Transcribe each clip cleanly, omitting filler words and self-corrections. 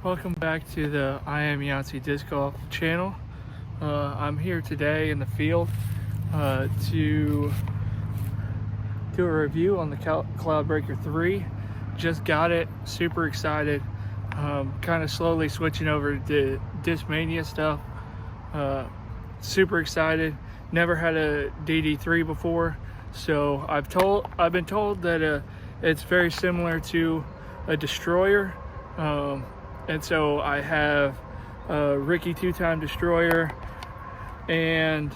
Welcome back to the I Am Yancey Disc Golf channel. I'm here today in the field to do a review on the Cloudbreaker 3. Just got it, super excited. Kind of slowly switching over to Discmania stuff. Super excited. Never had a DD3 before, so I've been told that it's very similar to a Destroyer. And so I have a Ricky 2-time Destroyer and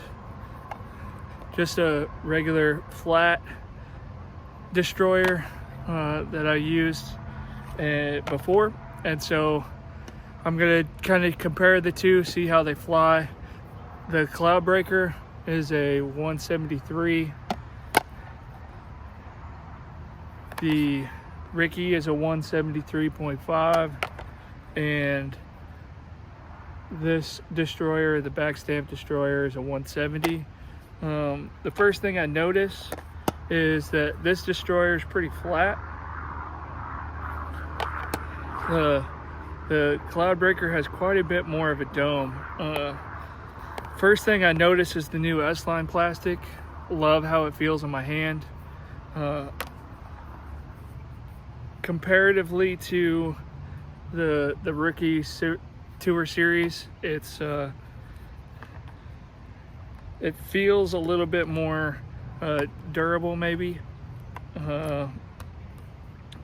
just a regular flat Destroyer that I used before. And so I'm gonna kind of compare the two, see how they fly. The Cloudbreaker is a 173. The Ricky is a 173.5. And this Destroyer, the backstamp Destroyer, is a 170. The first thing I notice is that this Destroyer is pretty flat. The Cloudbreaker has quite a bit more of a dome. First thing I notice is the new S-line plastic. Love how it feels in my hand. Comparatively to the Rookie Tour Series, it feels a little bit more durable maybe,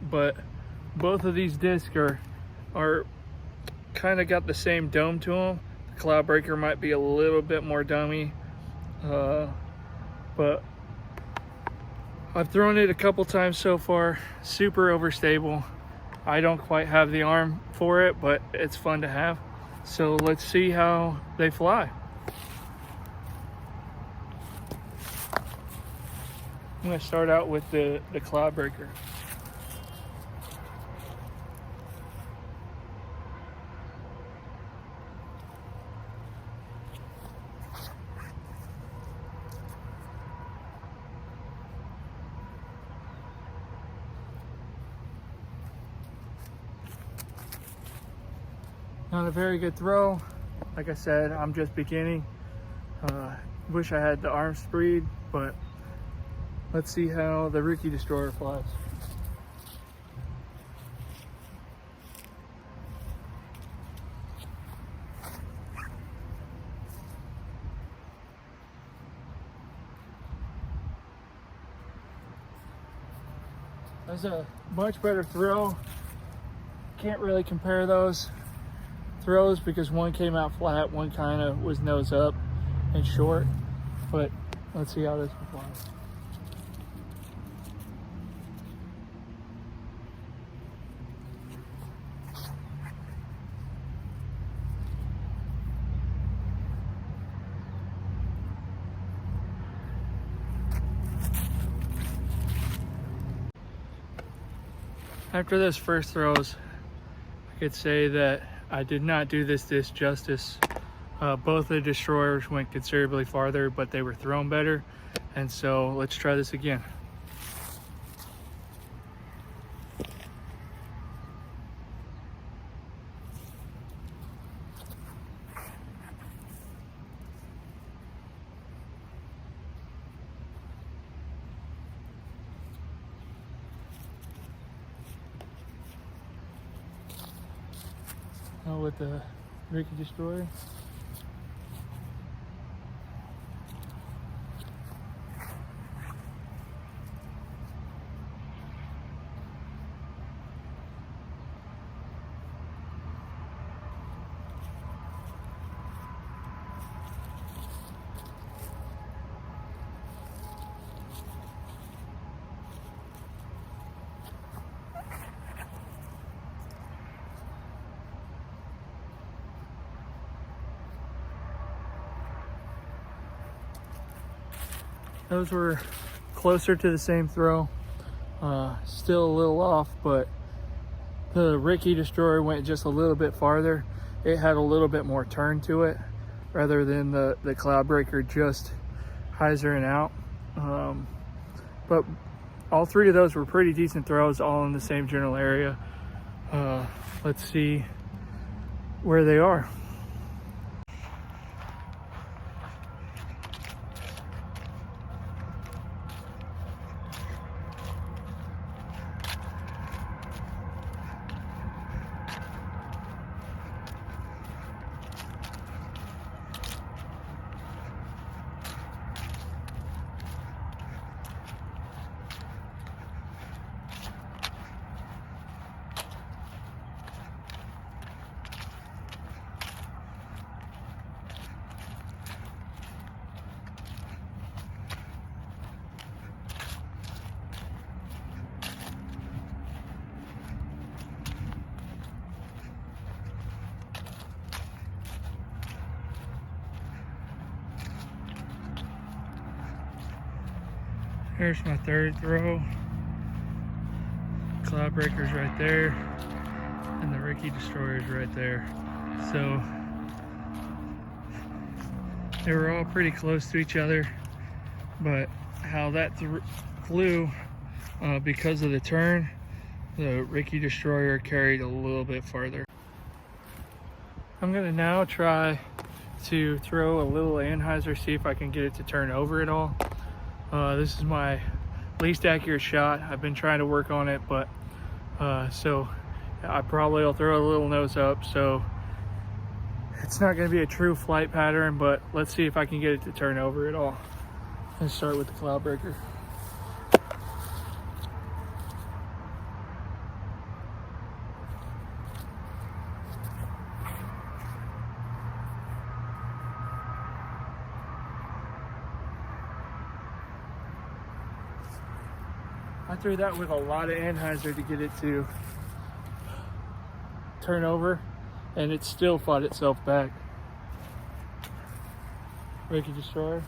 but both of these discs are kind of got the same dome to them. The Cloudbreaker might be a little bit more dummy, but I've thrown it a couple times so far. Super overstable. I don't quite have the arm for it, but it's fun to have. So let's see how they fly. I'm gonna start out with the Cloudbreaker. Not a very good throw. Like I said, I'm just beginning. Wish I had the arm speed, but let's see how the Ricky Destroyer flies. That's a much better throw. Can't really compare those throws because one came out flat, one kind of was nose up and short, but let's see how this one flies. After those first throws, I could say that I did not do this disc justice. Both the Destroyers went considerably farther, but they were thrown better. And so let's try this again. Now with the Ricky Destroyer. Those were closer to the same throw. Still a little off, but the Ricky Destroyer went just a little bit farther. It had a little bit more turn to it rather than the Cloudbreaker just hyzering out. But all three of those were pretty decent throws, all in the same general area. Let's see where they are. Here's my third throw. Cloudbreaker's right there, and the Ricky Destroyer's right there. So they were all pretty close to each other, but how that flew, because of the turn, the Ricky Destroyer carried a little bit farther. I'm gonna now try to throw a little Anheuser, see if I can get it to turn over at all. This is my least accurate shot. I've been trying to work on it, but so I probably will throw a little nose up, so it's not going to be a true flight pattern, but let's see if I can get it to turn over at all. Let's start with the Cloudbreaker. I threw that with a lot of Anheuser to get it to turn over, and it still fought itself back. Ricky Destroyer.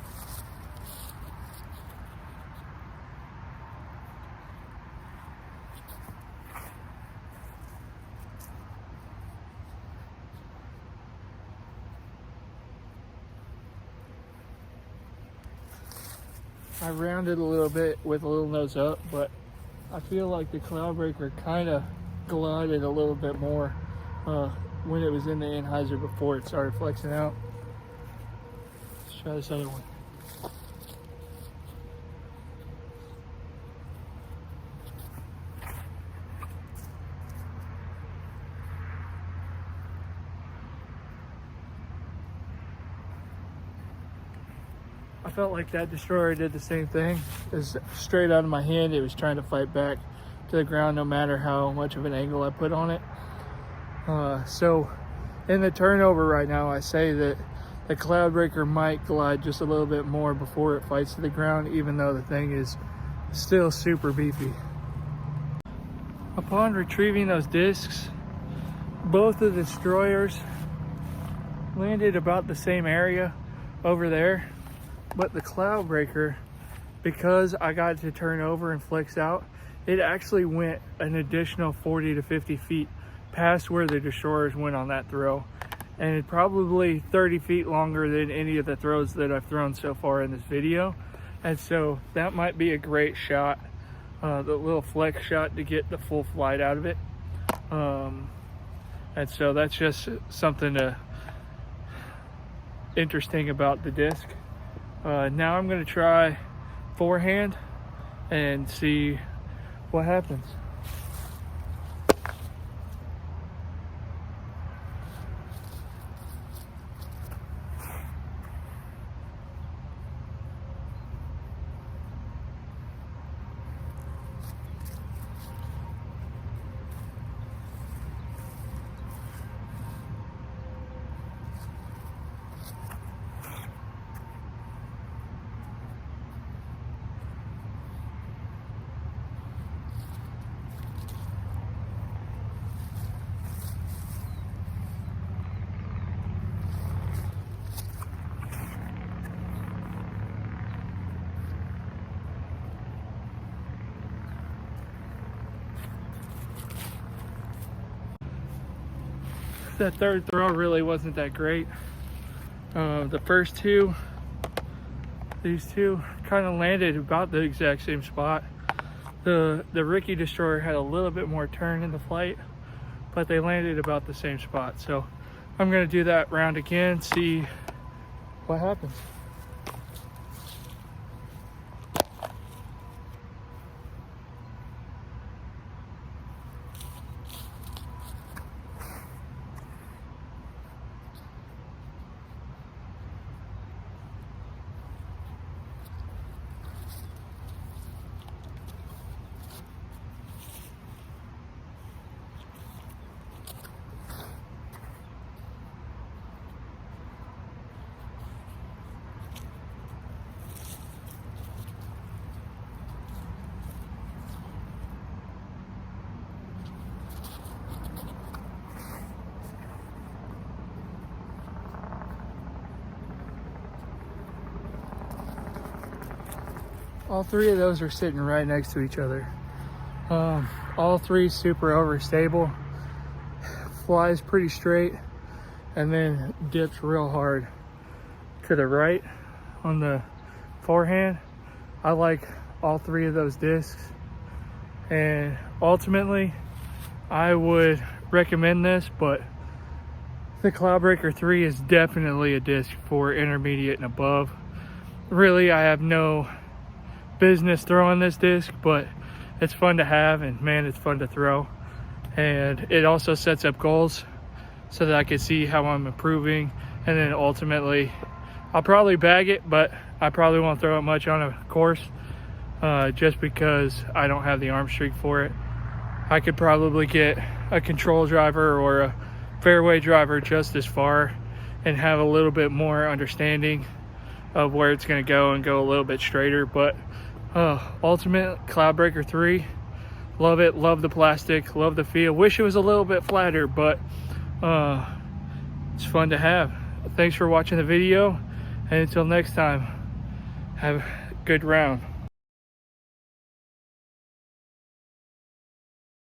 I rounded a little bit with a little nose up, but I feel like the Cloudbreaker kind of glided a little bit more when it was in the Anheuser before it started flexing out. Let's try this other one. I felt like that Destroyer did the same thing. It was straight out of my hand. It was trying to fight back to the ground no matter how much of an angle I put on it. So in the turnover right now, I say that the Cloudbreaker might glide just a little bit more before it fights to the ground, even though the thing is still super beefy. Upon retrieving those discs, both of the Destroyers landed about the same area over there. But the Cloudbreaker, because I got it to turn over and flex out, it actually went an additional 40 to 50 feet past where the Destroyers went on that throw. And it's probably 30 feet longer than any of the throws that I've thrown so far in this video. And so that might be a great shot, the little flex shot to get the full flight out of it. And so that's just something interesting about the disc. Now I'm going to try forehand and see what happens. That third throw really wasn't that great. The first two, these two kind of landed about the exact same spot. The Ricky Destroyer had a little bit more turn in the flight, but they landed about the same spot. So I'm gonna do that round again, see what happens. All three of those are sitting right next to each other. All three super overstable, flies pretty straight, and then dips real hard to the right on the forehand. I like all three of those discs, and ultimately I would recommend this, but the Cloudbreaker 3 is definitely a disc for intermediate and above. Really, I have no business throwing this disc, but it's fun to have, and man, it's fun to throw. And it also sets up goals so that I can see how I'm improving, and then ultimately I'll probably bag it, but I probably won't throw it much on a course just because I don't have the arm strength for it. I could probably get a control driver or a fairway driver just as far and have a little bit more understanding of where it's going to go and go a little bit straighter. But ultimate Cloudbreaker 3, love it, love the plastic, love the feel. Wish it was a little bit flatter, but it's fun to have. Thanks for watching the video, and until next time, have a good round.